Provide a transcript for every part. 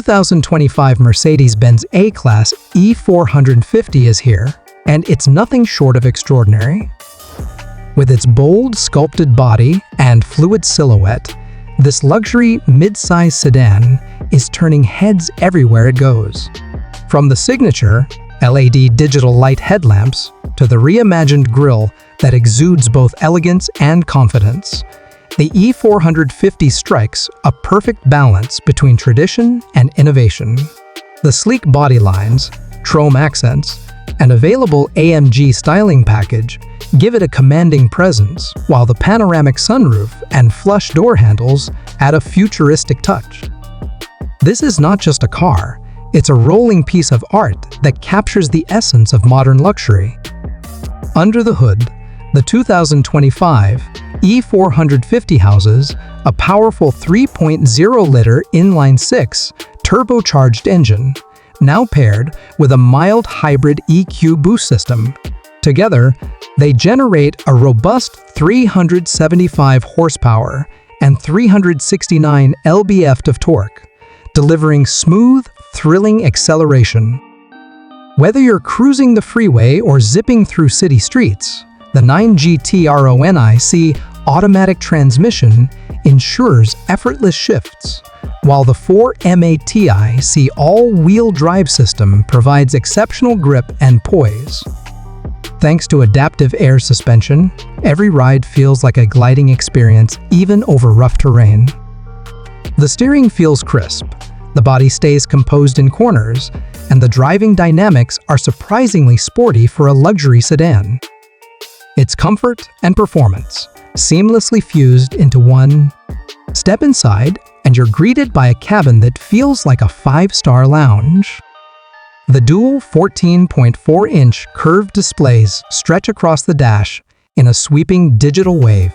2025 Mercedes-Benz E-Class E450 is here, and it's nothing short of extraordinary. With its bold, sculpted body and fluid silhouette, this luxury mid-size sedan is turning heads everywhere it goes. From the signature LED digital light headlamps to the reimagined grille that exudes both elegance and confidence, the E450 strikes a perfect balance between tradition and innovation. The sleek body lines, chrome accents, and available AMG styling package give it a commanding presence, while the panoramic sunroof and flush door handles add a futuristic touch. This is not just a car, it's a rolling piece of art that captures the essence of modern luxury. Under the hood, the 2025 E450 houses a powerful 3.0-liter inline-6 turbocharged engine, now paired with a mild hybrid EQ boost system. Together, they generate a robust 375 horsepower and 369 lb-ft of torque, delivering smooth, thrilling acceleration. Whether you're cruising the freeway or zipping through city streets, the 9GTRONIC automatic transmission ensures effortless shifts, while the 4MATIC all-wheel drive system provides exceptional grip and poise. Thanks to adaptive air suspension, every ride feels like a gliding experience even over rough terrain. The steering feels crisp, the body stays composed in corners, and the driving dynamics are surprisingly sporty for a luxury sedan. Its comfort and performance seamlessly fused into one. Step inside, and you're greeted by a cabin that feels like a five-star lounge. The dual 14.4-inch curved displays stretch across the dash in a sweeping digital wave,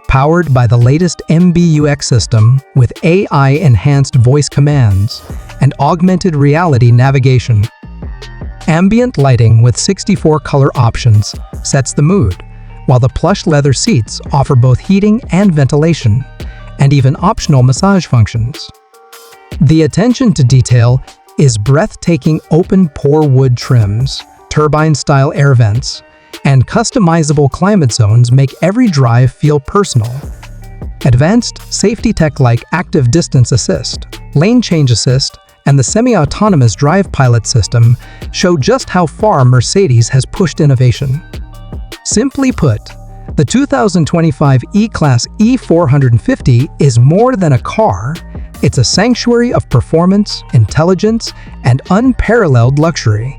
powered by the latest MBUX system with AI-enhanced voice commands and augmented reality navigation. Ambient lighting with 64 color options sets the mood, while the plush leather seats offer both heating and ventilation, and even optional massage functions. The attention to detail is breathtaking open-pore wood trims, turbine-style air vents, and customizable climate zones make every drive feel personal. Advanced safety tech like active distance assist, lane change assist, and the semi-autonomous drive pilot system show just how far Mercedes has pushed innovation. Simply put, the 2025 E-Class E450 is more than a car, it's a sanctuary of performance, intelligence, and unparalleled luxury.